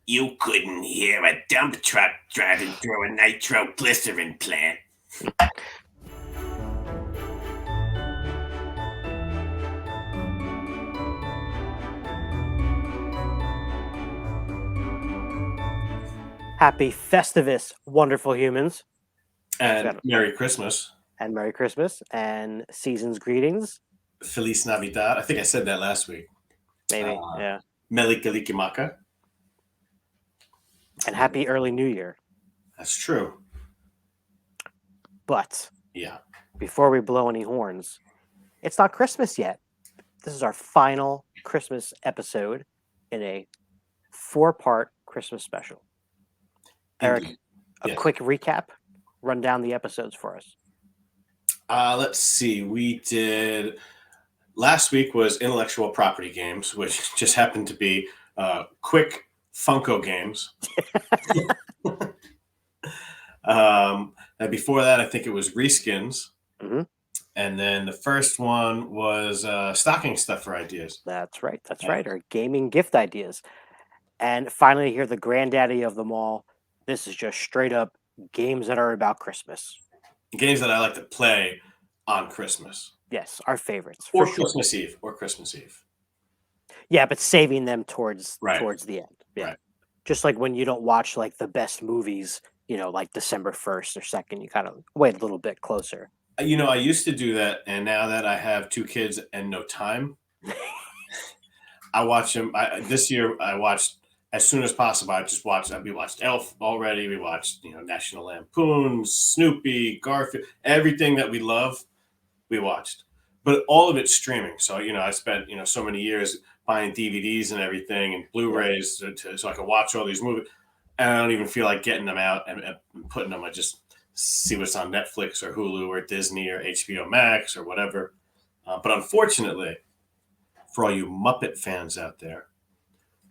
You couldn't hear a dump truck driving through a nitroglycerin plant. Happy Festivus, wonderful humans. And Merry Christmas. And Merry Christmas and season's greetings. Feliz Navidad. I think I said that last week. Maybe, yeah. Meli Kalikimaka. And happy early New Year. That's true. But yeah, before we blow any horns, it's not Christmas yet. This is our final Christmas episode in a 4-part Christmas special. Eric, a quick recap. Run down the episodes for us. Let's see. We did last week was intellectual property games, which just happened to be quick Funko games. And before that, I think it was reskins. Mm-hmm. And then the first one was stocking stuffer ideas. That's right. That's right. Our gaming gift ideas. And finally, here, the granddaddy of them all. This is just straight up games that are about Christmas. Games that I like to play on Christmas. Yes, our favorites. Or Christmas Eve. Or Christmas Eve. Yeah, but saving them towards the end. Yeah. Right. Just like when you don't watch like the best movies, like December 1st or 2nd, you kind of wait a little bit closer. I used to do that, and now that I have 2 kids and no time, I watch them. This year, I watched as soon as possible. We watched Elf already. We watched, National Lampoon, Snoopy, Garfield, everything that we love, we watched. But all of it's streaming. So, I spent, so many years buying DVDs and everything and Blu-rays so I could watch all these movies. And I don't even feel like getting them out and putting them. I just see what's on Netflix or Hulu or Disney or HBO Max or whatever. But unfortunately, for all you Muppet fans out there,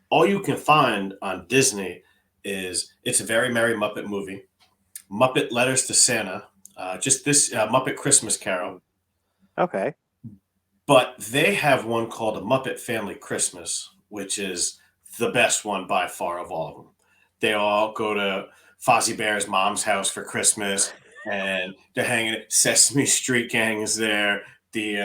all you can find on Disney is It's a Very Merry Muppet Movie, Muppet Letters to Santa, just this Muppet Christmas Carol. Okay. But they have one called A Muppet Family Christmas, which is the best one by far of all of them. They all go to Fozzie Bear's mom's house for Christmas, and they're hanging. Sesame Street Gang is there. The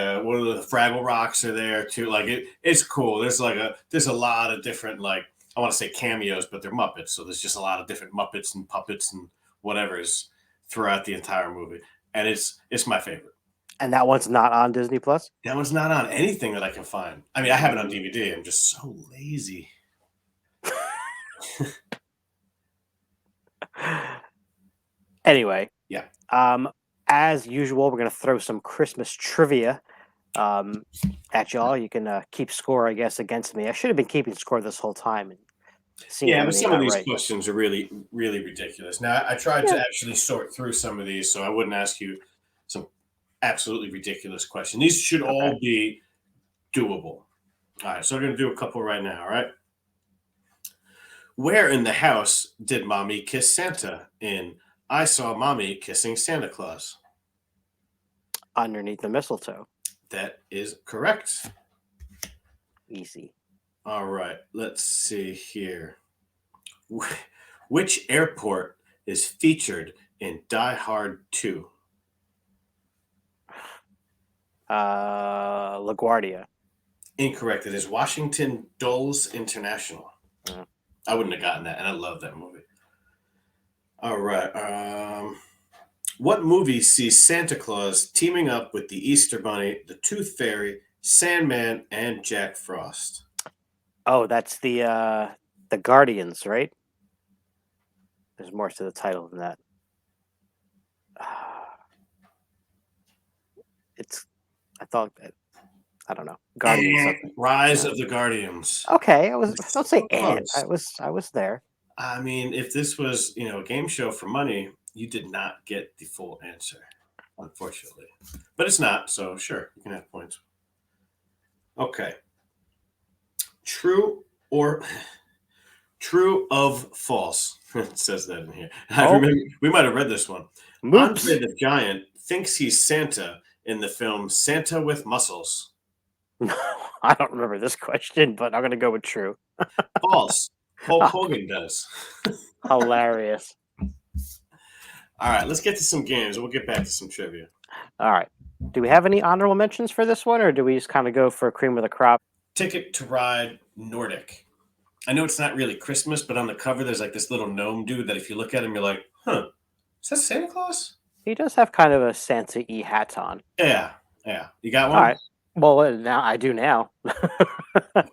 Fraggle Rocks are there too. Like it's cool. There's a lot of different, like, I want to say cameos, but they're Muppets, so there's just a lot of different Muppets and puppets and whatever's throughout the entire movie, and it's my favorite. And that one's not on Disney Plus? That one's not on anything that I can find. I mean, I have it on DVD. I'm just so lazy. Anyway. Yeah. As usual, we're going to throw some Christmas trivia at y'all. You can keep score, I guess, against me. I should have been keeping score this whole time. But some of these questions are really, really ridiculous. Now, I tried to actually sort through some of these so I wouldn't ask you some absolutely ridiculous questions. These should all be doable. All right, so we're going to do a couple right now, all right? Where in the house did Mommy kiss Santa in I Saw Mommy Kissing Santa Claus? Underneath the mistletoe. That is correct. Easy. All right, let's see here. Which airport is featured in Die Hard 2? LaGuardia. Incorrect. It is Washington Dulles International. I wouldn't have gotten that, and I love that movie. All right. What movie sees Santa Claus teaming up with the Easter Bunny, the Tooth Fairy, Sandman, and Jack Frost? Oh, that's the Guardians, right? There's more to the title than that. I don't know. Guardians. Rise of the Guardians. Okay, don't say and. I was there. I mean, if this was, a game show for money, you did not get the full answer, unfortunately. But it's not, so sure, you can have points. Okay. True of false. It says that in here. I remember we might have read this one. Andre the Giant thinks he's Santa in the film Santa with Muscles. I don't remember this question, but I'm going to go with true. False. Hulk Hogan does. Hilarious. All right, let's get to some games. We'll get back to some trivia. All right. Do we have any honorable mentions for this one, or do we just kind of go for cream of the crop? Ticket to Ride Nordic. I know it's not really Christmas, but on the cover there's like this little gnome dude that if you look at him, you're like, huh, is that Santa Claus? He does have kind of a Santa-y hat on. Yeah, yeah. You got All one? right. Well, now I do now.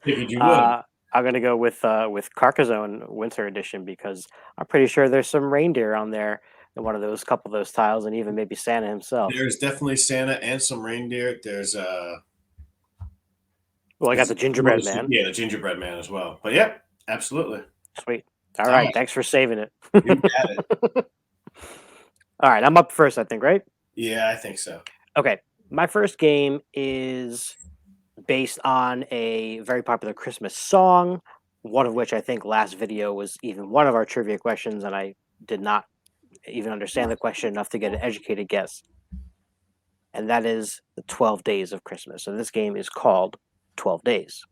Figured you would. I'm gonna go with Carcassonne Winter Edition because I'm pretty sure there's some reindeer on there in one of those couple of those tiles, and even maybe Santa himself. There's definitely Santa and some reindeer. There's Well, I got the gingerbread man. yeah, the gingerbread man as well. But yeah, absolutely. Sweet. All All right. right. Thanks for saving it. You got it. All right. I'm up first, I think, right? Yeah, I think so. Okay. My first game is based on a very popular Christmas song, one of which I think last video was even one of our trivia questions, and I did not even understand the question enough to get an educated guess. And that is the 12 Days of Christmas. So this game is called 12 Days.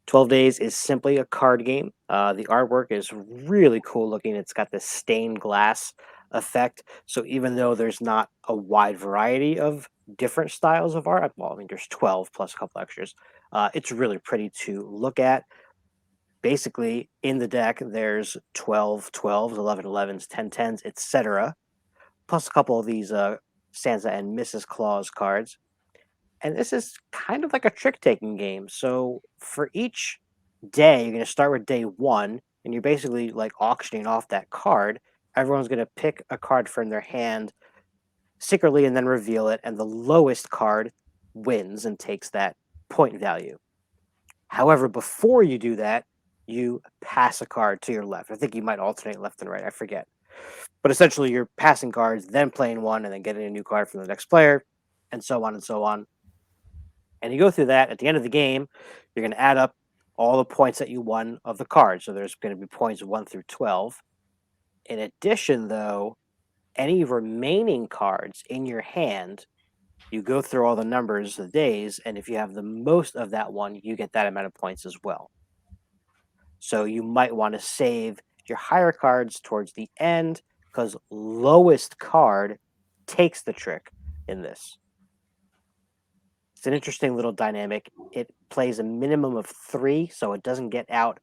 12 Days is simply a card game. The artwork is really cool looking. It's got this stained glass effect. So even though there's not a wide variety of different styles of art, well, I mean, there's 12 plus a couple extras. It's really pretty to look at. Basically, in the deck, there's 12 12s, 11 11s, 10 10s, etc. Plus a couple of these Santa and Mrs. Claus cards. And this is kind of like a trick taking game. So for each day, you're going to start with day one, and you're basically like auctioning off that card. Everyone's going to pick a card from their hand secretly and then reveal it. And the lowest card wins and takes that point value. However, before you do that, you pass a card to your left. I think you might alternate left and right. I forget. But essentially, you're passing cards, then playing one, and then getting a new card from the next player, and so on and so on. And you go through that. At the end of the game, you're going to add up all the points that you won of the card. So there's going to be points 1 through 12. In addition, though, any remaining cards in your hand, you go through all the numbers of the days, and if you have the most of that one, you get that amount of points as well. So you might want to save your higher cards towards the end because lowest card takes the trick in this. It's an interesting little dynamic. It plays a minimum of 3, so it doesn't get out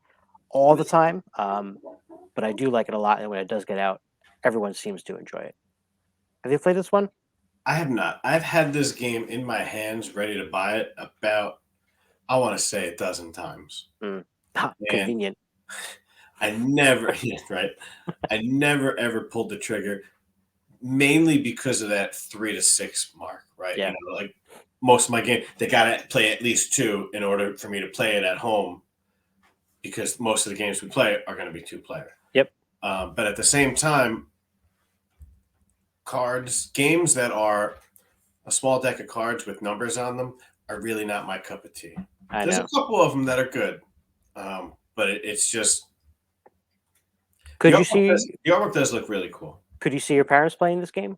all the time. But I do like it a lot, and when it does get out, everyone seems to enjoy it. Have you played this one? I have not. I've had this game in my hands, ready to buy it about, I want to say, a dozen times. Convenient. I never, yeah, right? I never ever pulled the trigger, mainly because of that 3 to 6 mark, right? Yeah. You know, like most of my game, they got to play at least 2 in order for me to play it at home, because most of the games we play are going to be 2-player. Yep. But at the same time, games that are a small deck of cards with numbers on them are really not my cup of tea. There's a couple of them that are good, but it's just the artwork does look really cool. Could you see your parents playing this game?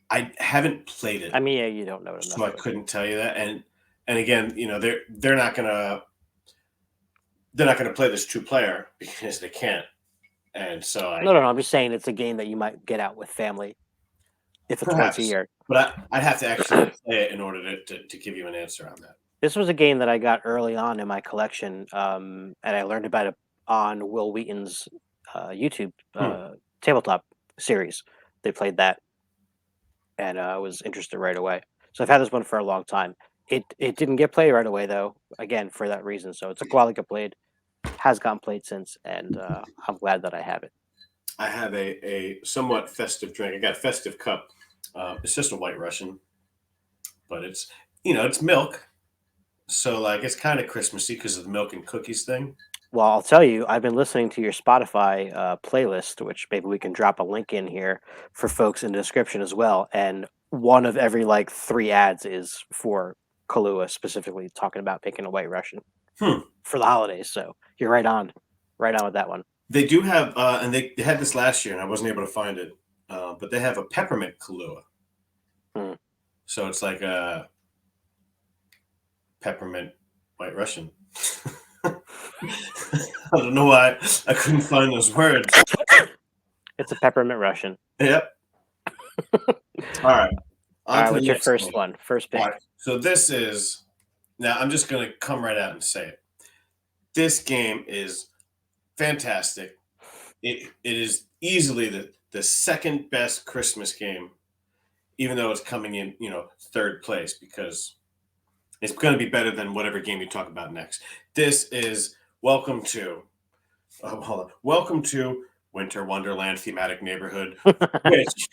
I haven't played it. I mean, yeah, you don't know enough, so I couldn't tell you that. And again, you know, they're not gonna play this 2-player because they can't. And so no, I'm just saying it's a game that you might get out with family if it's once a year. But I'd have to actually play it in order to give you an answer on that. This was a game that I got early on in my collection, and I learned about it on Will Wheaton's YouTube tabletop series. They played that, and I was interested right away. So I've had this one for a long time. It didn't get played right away, though, again, for that reason. So it took a while to get played, has gotten played since, and I'm glad that I have it. I have a somewhat festive drink. I got a festive cup. It's just a White Russian, but it's milk. So like it's kind of Christmassy because of the milk and cookies thing. Well, I'll tell you, I've been listening to your Spotify playlist, which maybe we can drop a link in here for folks in the description as well. And one of every like 3 ads is for Kahlua, specifically talking about picking a White Russian for the holidays. So you're right on with that one. They do have, and they had this last year, and I wasn't able to find it, but they have a peppermint Kahlua. So it's like a peppermint White Russian. I don't know why I couldn't find those words. It's a peppermint Russian. Yep. All right. All On right, to the what's your next first game. one? First All pick. right. So this is now. I'm just gonna come right out and say it. This game is fantastic. It is easily the second best Christmas game, even though it's coming in third place because it's going to be better than whatever game you talk about next. This is Welcome to hold on. Welcome to Winter Wonderland Thematic Neighborhood. Which,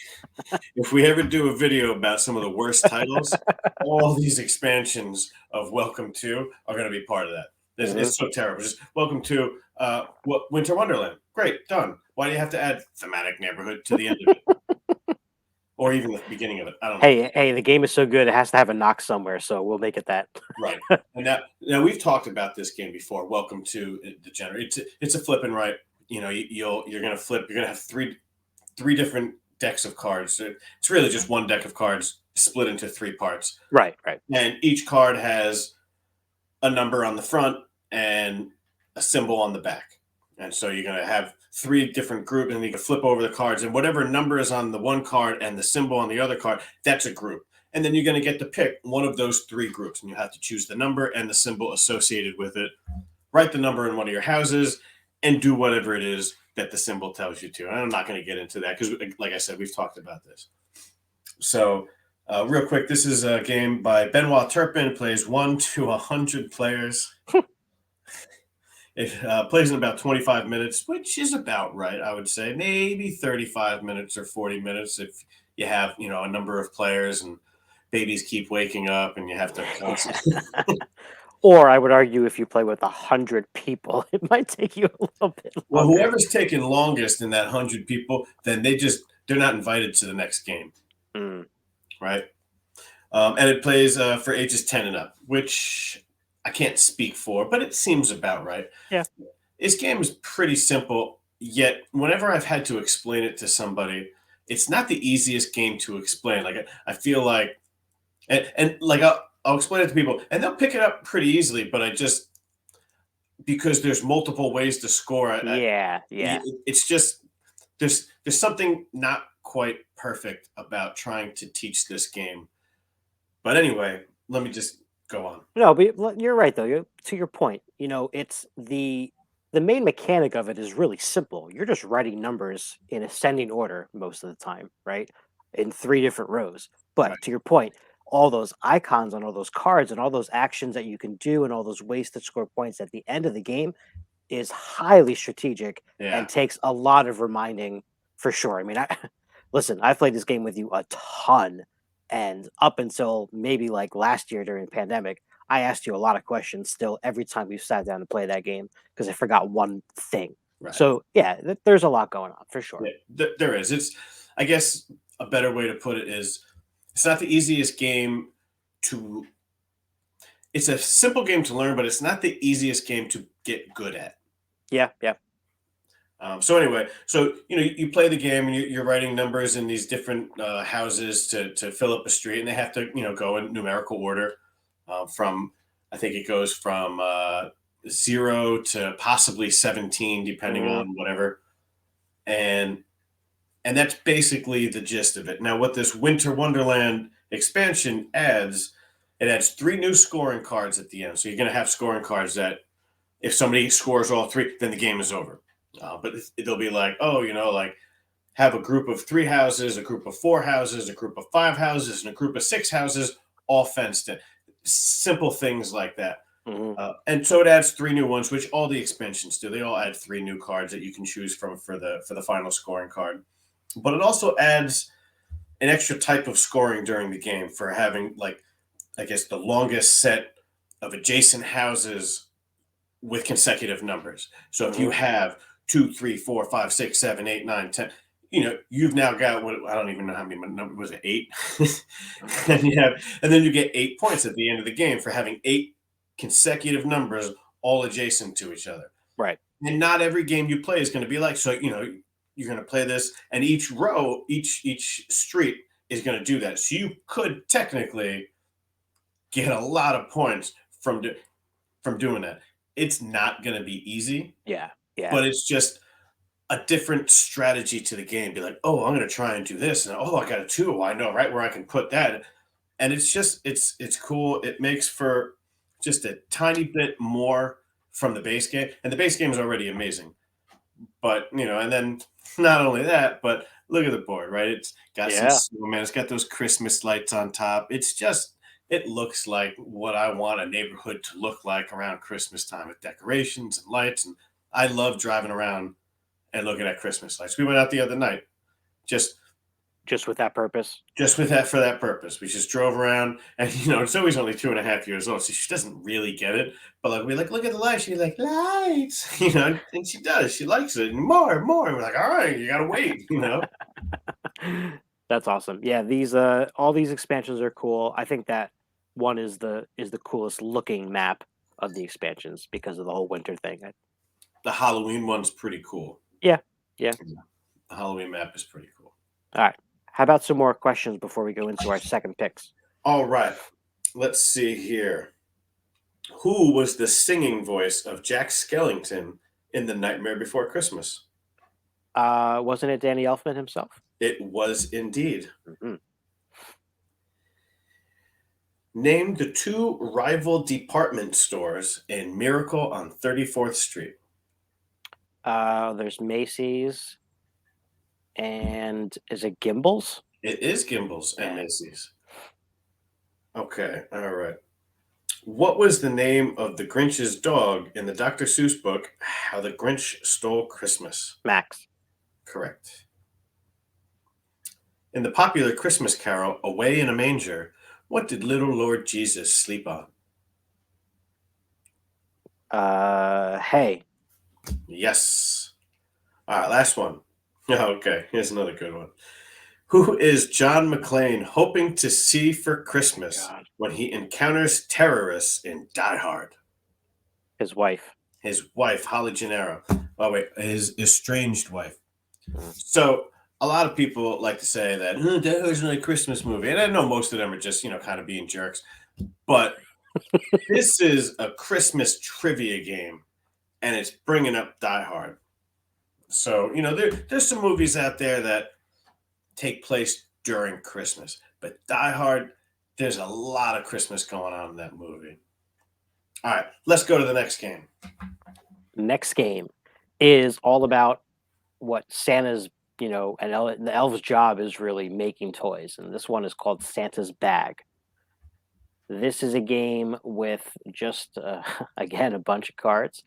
if we ever do a video about some of the worst titles, all these expansions of Welcome to are going to be part of that. It's so terrible. Just Welcome to Winter Wonderland. Great, done. Why do you have to add Thematic Neighborhood to the end of it, or even the beginning of it? I don't know. Hey, the game is so good it has to have a knock somewhere, so we'll make it that. Right. And now we've talked about this game before. Welcome to the Degenerate. It's a flip and right. You're gonna flip. You're gonna have three different decks of cards. It's really just one deck of cards split into three parts. Right. And each card has a number on the front and a symbol on the back. And so you're going to have three different groups, and you can flip over the cards, and whatever number is on the one card and the symbol on the other card, that's a group. And then you're going to get to pick one of those three groups, and you have to choose the number and the symbol associated with it. Write the number in one of your houses and do whatever it is that the symbol tells you to. And I'm not going to get into that because, like I said, we've talked about this. So, real quick, this is a game by Benoit Turpin. Plays 1 to 100 players. It plays in about 25 minutes, which is about right, I would say. Maybe 35 minutes or 40 minutes if you have, a number of players and babies keep waking up and you have to constantly. Or I would argue if you play with 100 people, it might take you a little bit Well, longer. whoever's taking longest in that 100 people, then they're not invited to the next game, right? And it plays for ages 10 and up, which I can't speak for, but it seems about right. Yeah. This game is pretty simple, yet whenever I've had to explain it to somebody, it's not the easiest game to explain. Like I feel like, and like I'll explain it to people, and they'll pick it up pretty easily. But because there's multiple ways to score. Yeah. It's just there's something not quite perfect about trying to teach this game. But anyway, let me just go on. No, but you're right though. To your point, it's the main mechanic of it is really simple. You're just writing numbers in ascending order most of the time, right? In three different rows. But Right. to your point, all those icons on all those cards and all those actions that you can do and all those ways to score points at the end of the game is highly strategic Yeah. and takes a lot of reminding for sure. I mean, listen, I've played this game with you a ton, and up until maybe like last year during the pandemic, I asked you a lot of questions still every time we sat down to play that game because I forgot one thing. Right. So yeah, there's a lot going on for sure. Yeah, there is. I guess, a better way to put it is, it's not the easiest game to. It's a simple game to learn, but it's not the easiest game to get good at. Yeah. So anyway, you play the game and you're writing numbers in these different houses to fill up a street, and they have to go in numerical order. From I think it goes from 0 to possibly 17, depending on whatever, and that's basically the gist of it. Now, what this Winter Wonderland expansion adds, it adds three new scoring cards at the end. So you're going to have scoring cards that, if somebody scores all three, then the game is over. But they'll be like, like have a group of 3 houses, a group of 4 houses, a group of 5 houses, and a group of 6 houses, all fenced in. Simple things like that. And so it adds 3 new ones, which all the expansions do. They all add 3 new cards that you can choose from for the final scoring card. But it also adds an extra type of scoring during the game for having, like, I guess, the longest set of adjacent houses with consecutive numbers. So if you have 2, 3, 4, 5, 6, 7, 8, 9, 10, you've now got what, I don't even know how many numbers, was it 8? and then you get 8 points at the end of the game for having 8 consecutive numbers all adjacent to each other. Right. And not every game you play is going to be like, so, you're going to play this, and each row, each street is going to do that. So you could technically get a lot of points from doing that. it's not going to be easy, Yeah. Yeah. but it's just a different strategy to the game. Be like, oh, I'm going to try and do this, and oh, I got a two. I know right where I can put that, and it's just it's cool. It makes for just a tiny bit more from the base game, and the base game is already amazing. But and then not only that, but look at the board, right? It's got some Yeah. snowman. It's got those Christmas lights on top. It looks like what I want a neighborhood to look like around Christmas time with decorations and lights. And I love driving around and looking at Christmas lights. We went out the other night, just Just with that purpose. just with that for that purpose. We just drove around, and it's always only 2.5 years old, so she doesn't really get it. But like we like look at the lights, she's like lights, and she does. She likes it, and more. And we're like, all right, you gotta wait. That's awesome. Yeah, these all these expansions are cool. I think that one is the coolest looking map of the expansions because of the whole winter thing. The Halloween one's pretty cool. Yeah. Yeah. The Halloween map is pretty cool. All right. How about some more questions before we go into our second picks? All right, let's see here. Who was the singing voice of Jack Skellington in The Nightmare Before Christmas? Wasn't it Danny Elfman himself? It was indeed. Hmm. Name the two rival department stores in Miracle on 34th Street. There's Macy's and is it Gimbals? It is Gimbel's and Yeah. Macy's. Okay, all right. What was the name of the Grinch's dog in the Dr. Seuss book, How the Grinch Stole Christmas? Max. Correct. In the popular Christmas carol, Away in a Manger, what did little Lord Jesus sleep on? Hey. Yes. All right, last one. Okay, here's another good one. Who is John McClane hoping to see for Christmas God. when he encounters terrorists in Die Hard? His wife. His wife, Holly Gennaro. Oh, wait, his estranged wife. Mm. So, a lot of people like to say that Die Hard's not a Christmas movie. And I know most of them are just, kind of being jerks. But this is a Christmas trivia game, and it's bringing up Die Hard. So, there's some movies out there that take place during Christmas. But Die Hard, there's a lot of Christmas going on in that movie. All right, let's go to the next game. Next game is all about what Santa's, the elf's job is really making toys. And this one is called Santa's Bag. This is a game with just, again, a bunch of cards.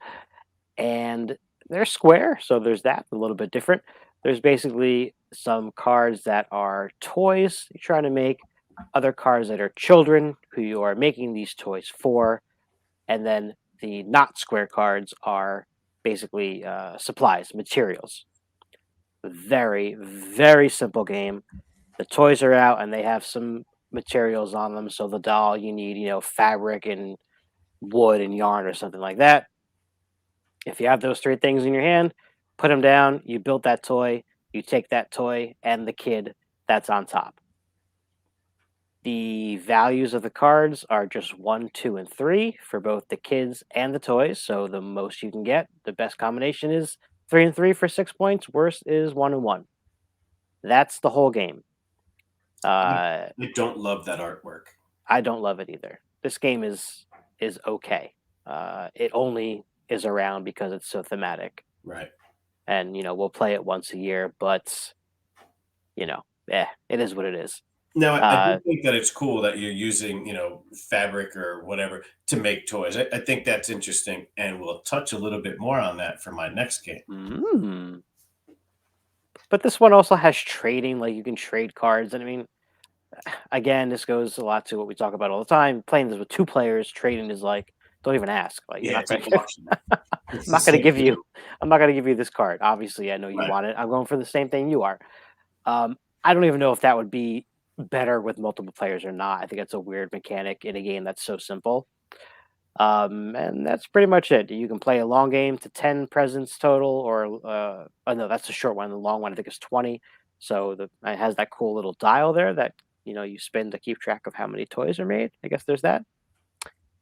And they're square. So there's that, a little bit different. There's basically some cards that are toys you're trying to make, other cards that are children who you are making these toys for. And then the not square cards are basically supplies, materials. Very, very simple game. The toys are out and they have some materials on them. So the doll, you need, fabric and wood and yarn or something like that. If you have those three things in your hand, put them down. You build that toy. You take that toy and the kid that's on top. The values of the cards are just 1, 2, and 3 for both the kids and the toys. So the most you can get, the best combination is 3 and 3 for 6 points. Worst is 1 and 1. That's the whole game. I don't love that artwork. I don't love it either. This game is okay. It only is around because it's so thematic. Right. And we'll play it once a year, but it is what it is. No, I do think that it's cool that you're using, fabric or whatever to make toys. I think that's interesting, and we'll touch a little bit more on that for my next game. Mm. But this one also has trading, like you can trade cards. And I mean, again, this goes a lot to what we talk about all the time. Playing this with two players, trading is like, don't even ask. Like you're Yeah, not it's going like to auction. I'm It's the not going to same give thing. you I'm not going to give you this card. Obviously, I know you Right. want it. I'm going for the same thing you are. I don't even know if that would be better with multiple players or not. I think that's a weird mechanic in a game that's so simple. And that's pretty much it. You can play a long game to 10 presents total, or oh no, that's a short one. The long one I think is 20. So it has that cool little dial there that you spin to keep track of how many toys are made. I guess there's that.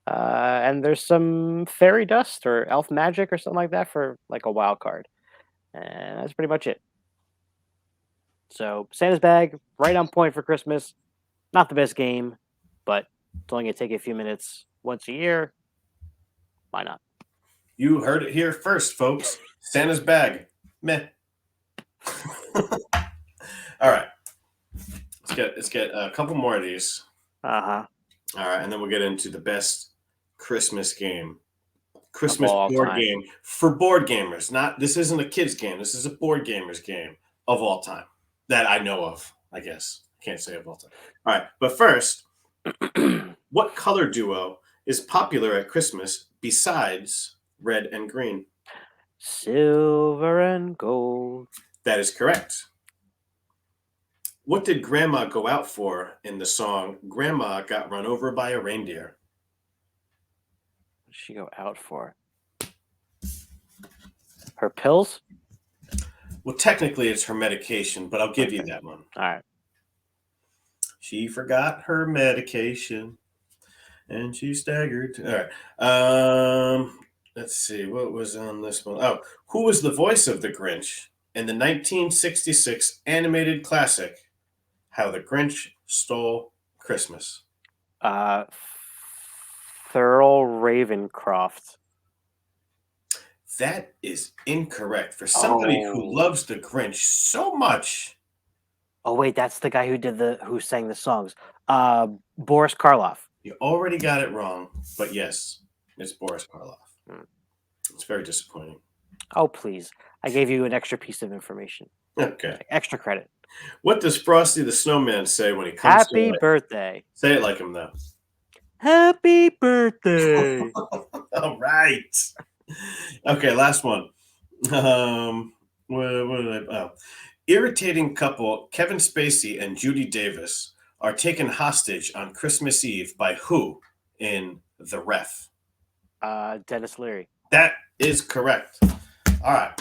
And there's some fairy dust or elf magic or something like that for like a wild card. And that's pretty much it. So Santa's Bag, right on point for Christmas. Not the best game, but it's only going to take a few minutes once a year. Why not? You heard it here first, folks. Santa's Bag. Meh. All right. Let's get a couple more of these. Uh-huh. All right, and then we'll get into the best Christmas game. Of Christmas all board time. game for board gamers. Not this isn't a kids game. This is a board gamers game of all time that I know of. I guess can't say of all time. All right, but first, what color duo is popular at Christmas besides red and green? Silver and gold. That is correct. What did Grandma go out for in the song "Grandma Got Run Over by a Reindeer"? What did she go out for? Her pills? Well, technically, it's her medication, but I'll give you that one. All right. She forgot her medication and she staggered. All right. Let's see. What was on this one? Oh, who was the voice of the Grinch in the 1966 animated classic, How the Grinch Stole Christmas? Uh, Thurl Ravencroft. That is incorrect. For somebody who Oh. loves the Grinch so much, Oh wait, that's the guy who sang the songs. Boris Karloff. you already got it wrong. But yes, it's Boris Karloff. Hmm. It's very disappointing. Oh please, I gave you an extra piece of information. Okay. Extra credit. What does Frosty the Snowman say when he comes Happy to birthday. Say it like him, though. Happy birthday. All right. Okay, last one. What did I? Oh. Irritating couple Kevin Spacey and Judy Davis are taken hostage on Christmas Eve by who in The Ref? Dennis Leary. That is correct. All right.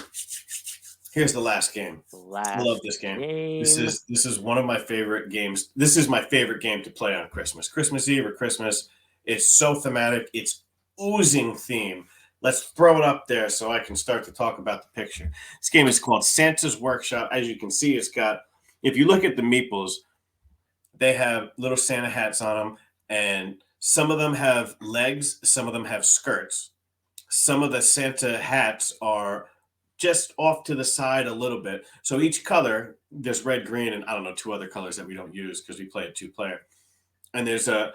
Here's the last game. I love this game. This is one of my favorite games. This is my favorite game to play on Christmas Eve or Christmas. It's so thematic. It's oozing theme. Let's throw it up there so I can start to talk about the picture. This game is called Santa's Workshop. As you can see, it's got, if you look at the meeples, they have little Santa hats on them, and some of them have legs, some of them have skirts. Some of the Santa hats are just off to the side a little bit. So each color, there's red, green, and I don't know, two other colors that we don't use because we play a two-player. And there's a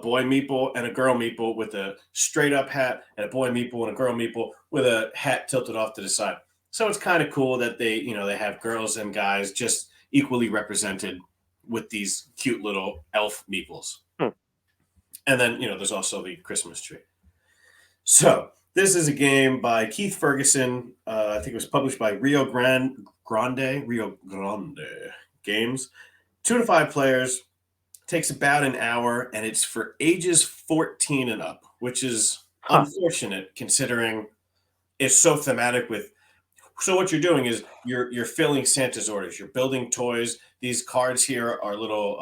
boy meeple and a girl meeple with a straight up hat, and a boy meeple and a girl meeple with a hat tilted off to the side. So it's kind of cool that they have girls and guys just equally represented with these cute little elf meeples. And then, there's also the Christmas tree. So this is a game by Keith Ferguson. I think it was published by Rio Grande Games. 2 to 5 players. Takes about an hour, and it's for ages 14 and up, which is unfortunate considering it's so thematic with. So what you're doing is you're filling Santa's orders. You're building toys. These cards here are little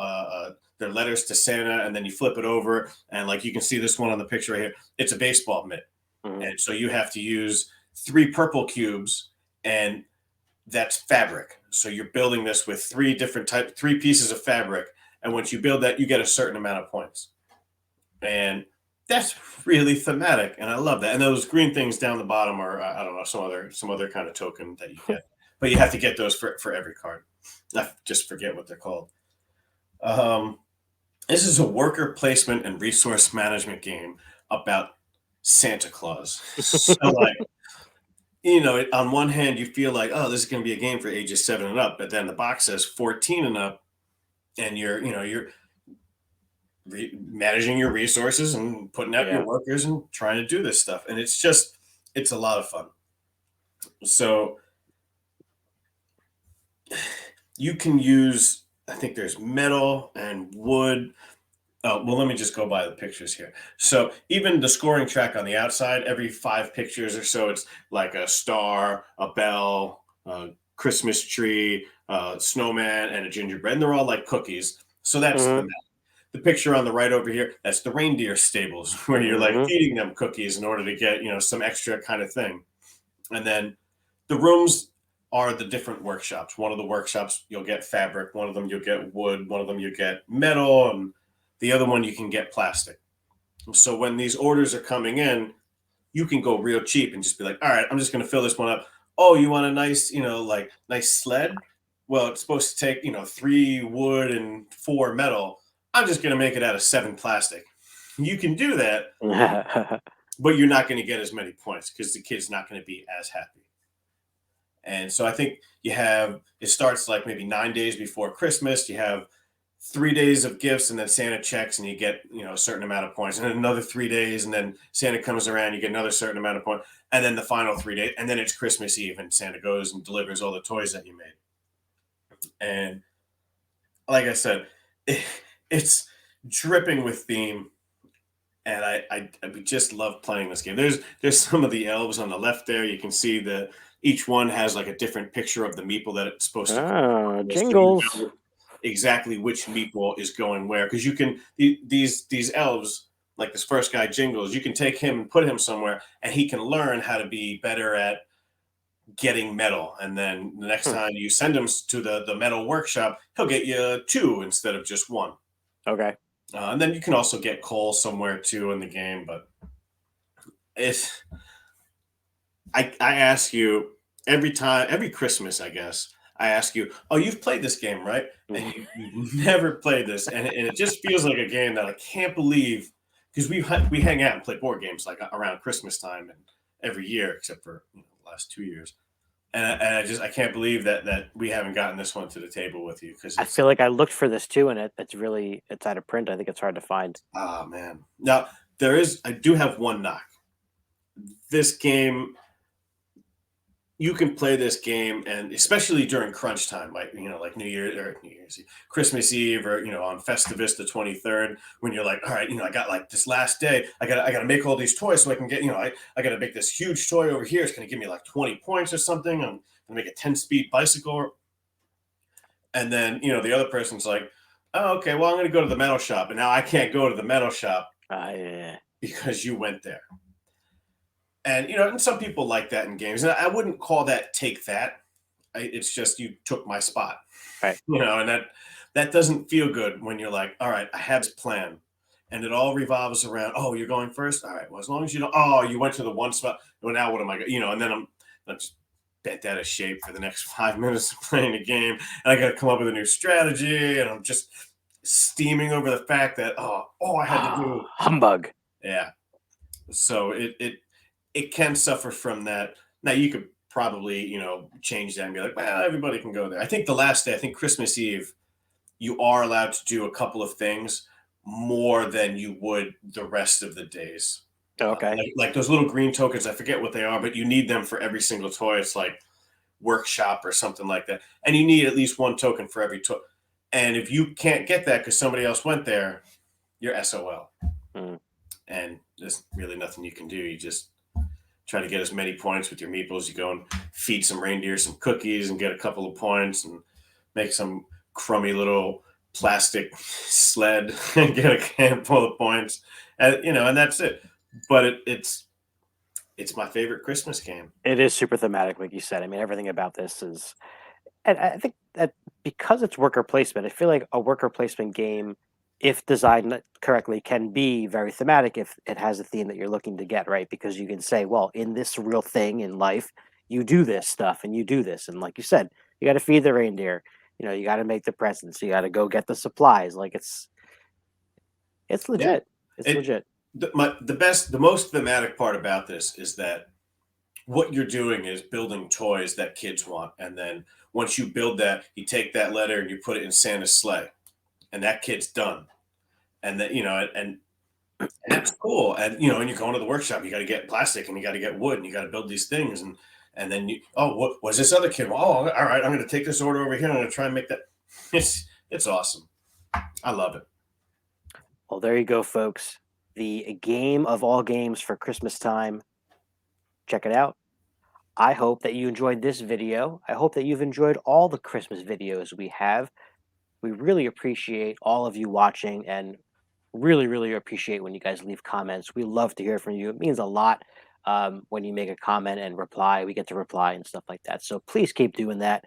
they're letters to Santa, and then you flip it over, and like you can see this one on the picture right here, it's a baseball mitt. And so you have to use 3 purple cubes, and that's fabric. So you're building this with 3 pieces of fabric. And once you build that, you get a certain amount of points. And that's really thematic. And I love that. And those green things down the bottom are, I don't know, some other kind of token that you get. But you have to get those for every card. I just forget what they're called. This is a worker placement and resource management game about Santa Claus. So on one hand, you feel like, oh, this is going to be a game for ages 7 and up. But then the box says 14 and up. And you're managing your resources and putting out your workers and trying to do this stuff. And it's a lot of fun. So you can use, I think there's metal and wood. Oh, well, let me just go by the pictures here. So even the scoring track on the outside, every 5 pictures or so, it's like a star, a bell, a Christmas tree, snowman, and a gingerbread. And they're all like cookies. So that's the map. the picture on the right over here, that's the reindeer stables where you're like Hmm. feeding them cookies in order to get, some extra kind of thing. And then the rooms are the different workshops. One of the workshops you'll get fabric, one of them you'll get wood, one of them you get metal, and the other one you can get plastic. So when these orders are coming in, you can go real cheap and just be like, all right, I'm just going to fill this one up. Oh, you want a nice, like nice sled? Well, it's supposed to take, 3 wood and 4 metal. I'm just going to make it out of 7 plastic. You can do that, but you're not going to get as many points because the kid's not going to be as happy. And so I think it starts like maybe 9 days before Christmas. You have 3 days of gifts, and then Santa checks, and you get a certain amount of points, and then another 3 days, and then Santa comes around, you get another certain amount of points, and then the final 3 days, and then it's Christmas Eve, and Santa goes and delivers all the toys that you made. And like I said, it's dripping with theme, and I just love playing this game. There's some of the elves on the left there. You can see that each one has like a different picture of the meeple that it's supposed to Ah, go, so you jingles. know exactly which meeple is going where, because you can these elves, like this first guy Jingles, you can take him and put him somewhere, and he can learn how to be better at getting metal, and then the next Hmm. time you send him to the metal workshop, he'll get you 2 instead of just 1. Okay. And then you can also get coal somewhere too in the game. But if I ask you every Christmas, I guess I ask you, oh, you've played this game, right? And you've never played this, and it just feels like a game that I can't believe, because we hang out and play board games like around Christmas time and every year except for the last 2 years, and I can't believe that we haven't gotten this one to the table with you, because I it's feel like I looked for this too, and it's out of print. I think it's hard to find. man. Now I do have one knock. This game, you can play this game, and especially during crunch time, like like New Year's Eve, Christmas Eve, or on Festivus the 23rd, when you're like, all right, I got like this last day, I gotta make all these toys so I can get, I gotta make this huge toy over here. It's gonna give me like 20 points or something. I'm gonna make a 10-speed bicycle. And then the other person's like, oh, okay, well, I'm gonna go to the metal shop, and now I can't go to the metal shop Yeah. because you went there. And and some people like that in games, and I wouldn't call that take that. It's just you took my spot, Right. and that doesn't feel good when you're like, all right, I have this plan, and it all revolves around, oh, you're going first, all right, well, as long as you don't, oh, you went to the one spot, well, now what am I, and then I'm just bent out of shape for the next 5 minutes of playing the game, and I got to come up with a new strategy, and I'm just steaming over the fact that I had to do, Humbug. yeah. So it can suffer from that. Now you could probably, change that and be like, well, everybody can go there. I think the last day, I think Christmas Eve, you are allowed to do a couple of things more than you would the rest of the days. Okay. Like those little green tokens, I forget what they are, but you need them for every single toy. It's like workshop or something like that. And you need at least 1 token for every toy. And if you can't get that because somebody else went there, you're SOL. Mm. And there's really nothing you can do. You just try to get as many points with your meeples. You go and feed some reindeer some cookies and get a couple of points, and make some crummy little plastic sled and get a handful of points. And that's it. But it's my favorite Christmas game. It is super thematic, like you said. I mean, everything about this is, and I think that because it's worker placement, I feel like a worker placement game, if designed correctly, can be very thematic if it has a theme that you're looking to get, right? Because you can say, well, in this real thing in life, you do this stuff and you do this. And like you said, you got to feed the reindeer, you got to make the presents, you got to go get the supplies. Like it's Yeah. legit. It's It legit. the most thematic part about this is that what you're doing is building toys that kids want, and then once you build that, you take that letter and you put it in Santa's sleigh, and that kid's done. And that and that's cool. And and you're going to the workshop. You got to get plastic, and you got to get wood, and you got to build these things, and then what was this other kid? Well, oh, all right, I'm going to take this order over here. I'm going to try and make that. It's awesome. I love it. Well, there you go, folks. The game of all games for Christmas time. Check it out. I hope that you enjoyed this video. I hope that you've enjoyed all the Christmas videos we have. We really appreciate all of you watching and really, really appreciate when you guys leave comments. We love to hear from you. It means a lot when you make a comment and reply. We get to reply and stuff like that. So please keep doing that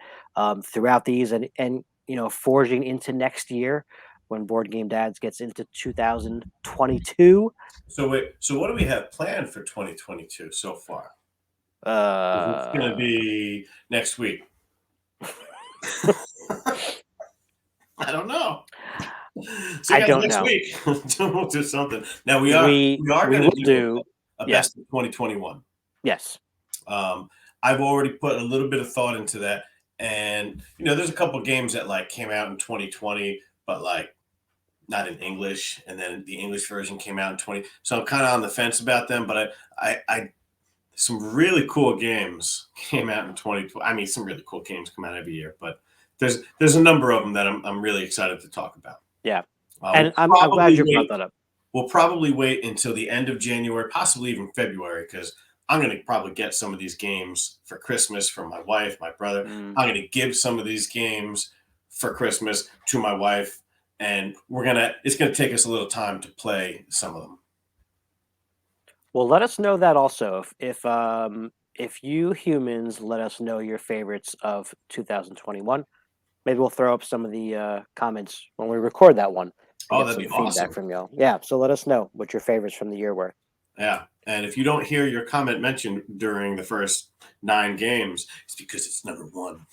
throughout these and forging into next year when Board Game Dads gets into 2022. So wait, so what do we have planned for 2022 so far? It's going to Uh, be next week. I don't know. See I you guys don't next know. week. We'll do something. Now we We are we going to will do do. a Yeah. best of 2021. Yes. I've already put a little bit of thought into that, and there's a couple games that like came out in 2020, but like not in English, and then the English version came out in 20. So I'm kind of on the fence about them, but I some really cool games came out in 2020. I mean, some really cool games come out every year, but there's a number of them that I'm really excited to talk about. Yeah. We'll And I'm glad probably you brought wait. that up. We'll probably wait until the end of January, possibly even February, because I'm going to probably get some of these games for Christmas from my wife, my brother. Mm. I'm going to give some of these games for Christmas to my wife, and it's going to take us a little time to play some of them. Well, let us know that also. If you humans let us know your favorites of 2021, maybe we'll throw up some of the comments when we record that one and Oh, get that'd some be feedback awesome. from y'all. Yeah, so let us know what your favorites from the year were. Yeah. And if you don't hear your comment mentioned during the first 9 games, it's because it's number 1.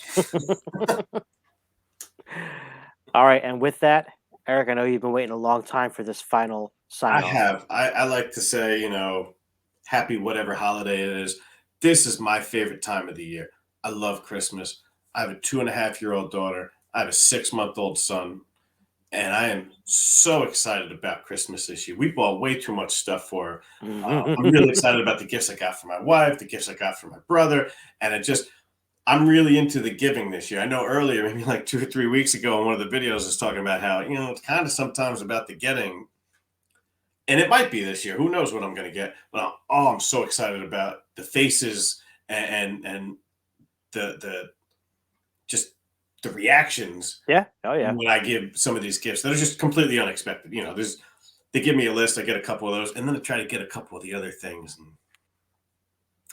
All right, and with that, Eric, I know you've been waiting a long time for this final sign I off. have. I like to say, happy whatever holiday it is. This is my favorite time of the year. I love Christmas. I have a 2.5-year-old daughter. I have a 6-month-old son. And I am so excited about Christmas this year. We bought way too much stuff for her. I'm really excited about the gifts I got for my wife, the gifts I got for my brother. And I'm really into the giving this year. I know earlier, maybe like 2 or 3 weeks ago, in one of the videos, I was talking about how, it's kind of sometimes about the getting. And it might be this year. Who knows what I'm going to get? But I'm so excited about the faces and the just the reactions Yeah. Oh yeah. when I give some of these gifts that are just completely unexpected. They give me a list, I get a couple of those, and then I try to get a couple of the other things. And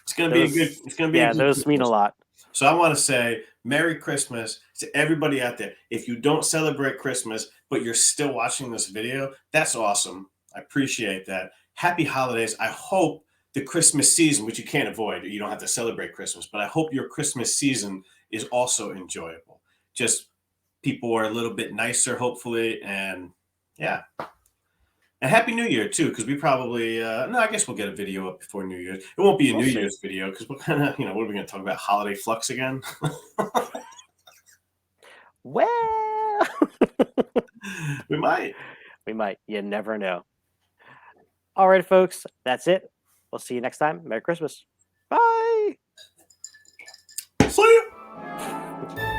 it's gonna be a Those good. It's gonna be a yeah, good those mean a Christmas. lot. So I want to say Merry Christmas to everybody out there. If you don't celebrate Christmas, but you're still watching this video, that's awesome. I appreciate that. Happy holidays. I hope the Christmas season, which you can't avoid, you don't have to celebrate Christmas, but I hope your Christmas season is also enjoyable. Just people are a little bit nicer, hopefully, and yeah. And Happy New Year too, because we probably no, I guess we'll get a video up before New Year's. It won't be a We'll New see. Year's video because we're kind of, what are we going to talk about? Holiday flux again? Well, We might. we might. You never know. All right, folks, that's it. We'll see you next time. Merry Christmas. Bye. See ya.